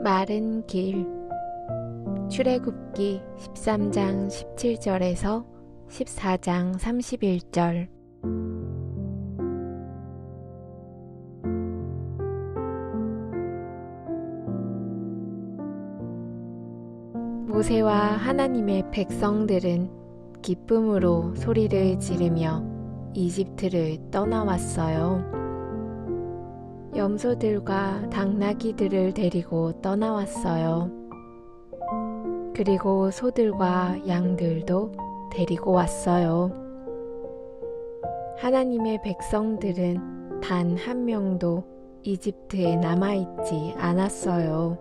마른 길. 출애굽기 13장 17절에서 14장 31절. 모세와 하나님의 백성들은 기쁨으로 소리를 지르며 이집트를 떠나왔어요. 염소들과 당나귀들을 데리고 떠나왔어요. 그리고 소들과 양들도 데리고 왔어요. 하나님의 백성들은 단 한 명도 이집트에 남아있지 않았어요.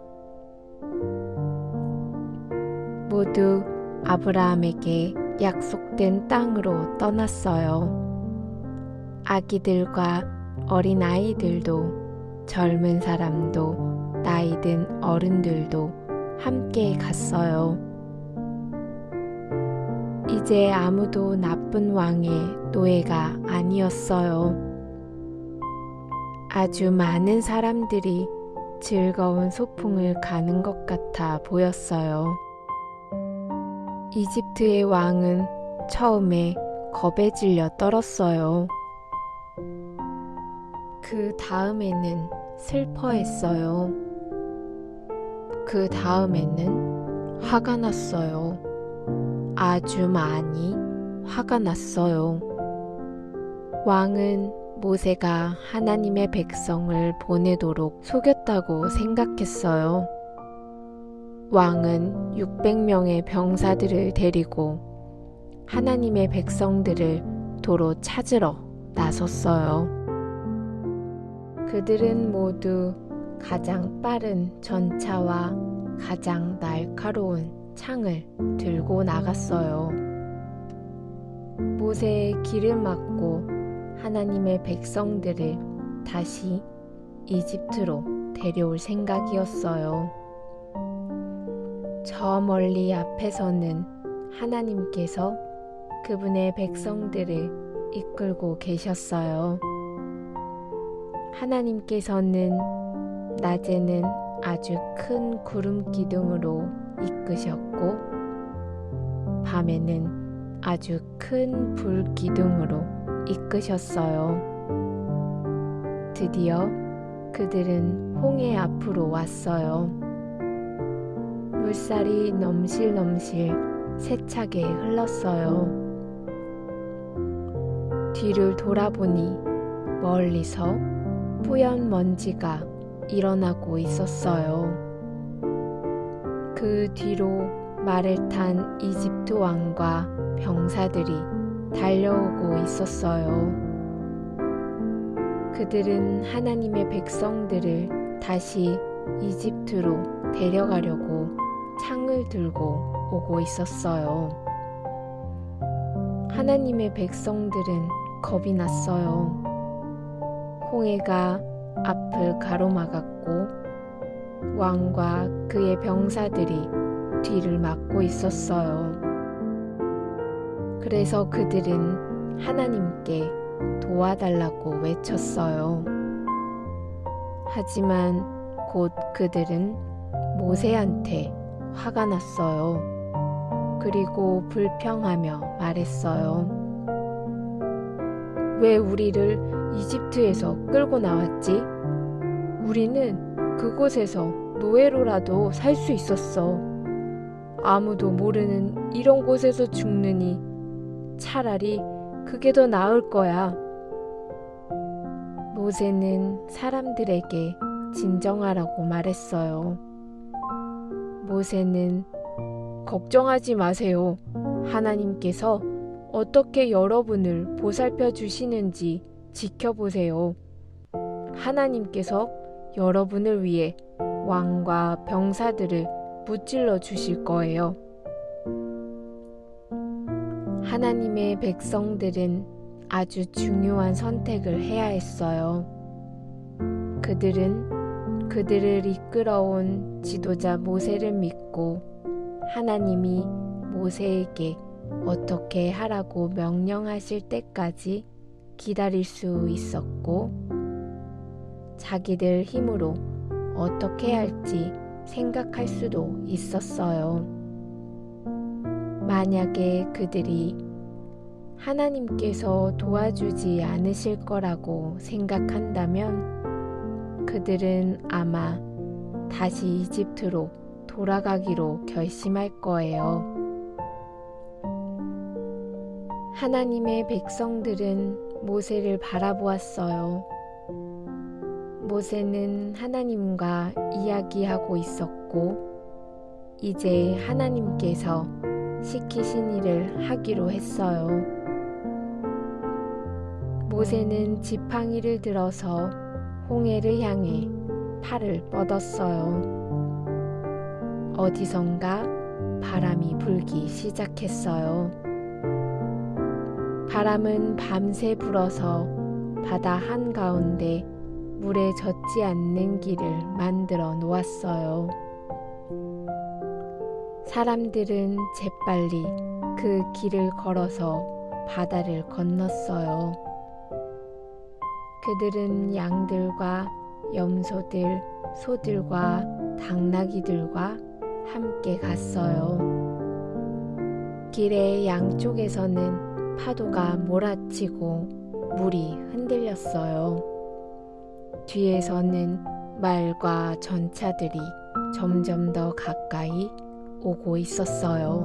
모두 아브라함에게 약속된 땅으로 떠났어요. 아기들과 어린아이들도 젊은 사람도 나이든 어른들도 함께 갔어요. 이제 아무도 나쁜 왕의 노예가 아니었어요. 아주 많은 사람들이 즐거운 소풍을 가는 것 같아 보였어요. 이집트의 왕은 처음에 겁에 질려 떨었어요. 그 다음에는 슬퍼했어요. 그 다음에는 화가 났어요. 아주 많이 화가 났어요. 왕은 모세가 하나님의 백성을 보내도록 속였다고 생각했어요. 왕은 600명의 병사들을 데리고 하나님의 백성들을 도로 찾으러 나섰어요. 그들은 모두 가장 빠른 전차와 가장 날카로운 창을 들고 나갔어요. 모세의 길을 막고 하나님의 백성들을 다시 이집트로 데려올 생각이었어요. 저 멀리 앞에서는 하나님께서 그분의 백성들을 이끌고 계셨어요. 하나님께서는 낮에는 아주 큰 구름 기둥으로 이끄셨고 밤에는 아주 큰 불 기둥으로 이끄셨어요. 드디어 그들은 홍해 앞으로 왔어요. 물살이 넘실넘실 세차게 흘렀어요. 뒤를 돌아보니 멀리서 뿌연 먼지가 일어나고 있었어요. 그 뒤로 말을 탄 이집트 왕과 병사들이 달려오고 있었어요. 그들은 하나님의 백성들을 다시 이집트로 데려가려고 창을 들고 오고 있었어요. 하나님의 백성들은 겁이 났어요. 홍해가 앞을 가로막았고 왕과 그의 병사들이 뒤를 막고 있었어요. 그래서 그들은 하나님께 도와달라고 외쳤어요. 하지만 곧 그들은 모세한테 화가 났어요. 그리고 불평하며 말했어요. 왜 우리를 이집트에서 끌고 나왔지? 우리는 그곳에서 노예로라도 살 수 있었어. 아무도 모르는 이런 곳에서 죽느니 차라리 그게 더 나을 거야. 모세는 사람들에게 진정하라고 말했어요. 모세는 걱정하지 마세요. 하나님께서 어떻게 여러분을 보살펴 주시는지 지켜보세요. 하나님께서 여러분을 위해 왕과 병사들을 무찔러 주실 거예요. 하나님의 백성들은 아주 중요한 선택을 해야 했어요. 그들은 그들을 이끌어온 지도자 모세를 믿고 하나님이 모세에게 어떻게 하라고 명령하실 때까지 기다릴 수 있었고 자기들 힘으로 어떻게 할지 생각할 수도 있었어요. 만약에 그들이 하나님께서 도와주지 않으실 거라고 생각한다면 그들은 아마 다시 이집트로 돌아가기로 결심할 거예요. 하나님의 백성들은 모세를 바라보았어요. 모세는 하나님과 이야기하고 있었고, 이제 하나님께서 시키신 일을 하기로 했어요. 모세는 지팡이를 들어서 홍해를 향해 팔을 뻗었어요. 어디선가 바람이 불기 시작했어요. 바람은 밤새 불어서 바다 한가운데 물에 젖지 않는 길을 만들어 놓았어요. 사람들은 재빨리 그 길을 걸어서 바다를 건넜어요. 그들은 양들과 염소들, 소들과 당나귀들과 함께 갔어요. 길의 양쪽에서는 파도가 몰아치고 물이 흔들렸어요. 뒤에서는 말과 전차들이 점점 더 가까이 오고 있었어요.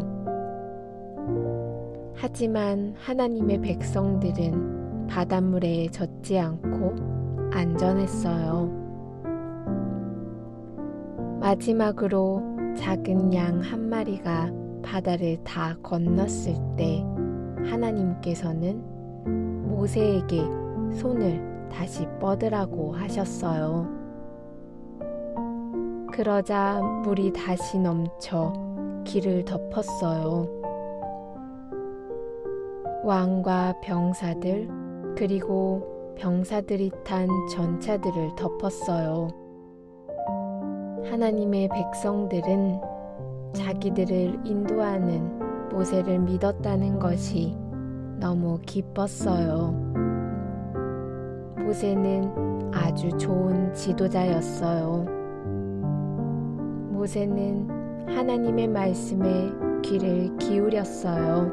하지만 하나님의 백성들은 바닷물에 젖지 않고 안전했어요. 마지막으로 작은 양 한 마리가 바다를 다 건넜을 때 하나님께서는 모세에게 손을 다시 뻗으라고 하셨어요. 그러자 물이 다시 넘쳐 길을 덮었어요. 왕과 병사들 그리고 병사들이 탄 전차들을 덮었어요. 하나님의 백성들은 자기들을 인도하는 모세를 믿었다는 것이 너무 기뻤어요. 모세는 아주 좋은 지도자였어요. 모세는 하나님의 말씀에 귀를 기울였어요.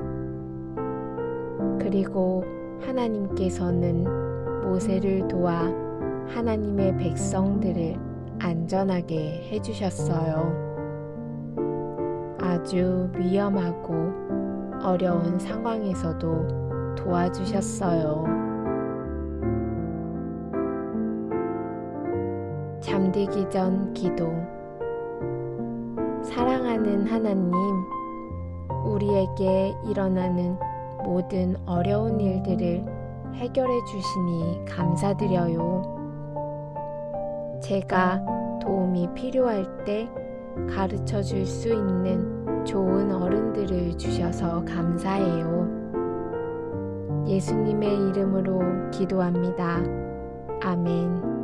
그리고 하나님께서는 모세를 도와 하나님의 백성들을 안전하게 해주셨어요. 아주 위험하고 어려운 상황에서도 도와주셨어요. 잠들기 전 기도. 사랑하는 하나님, 우리에게 일어나는 모든 어려운 일들을 해결해 주시니 감사드려요. 제가 도움이 필요할 때 가르쳐 줄 수 있는 좋은 어른들을 주셔서 감사해요. 예수님의 이름으로 기도합니다. 아멘.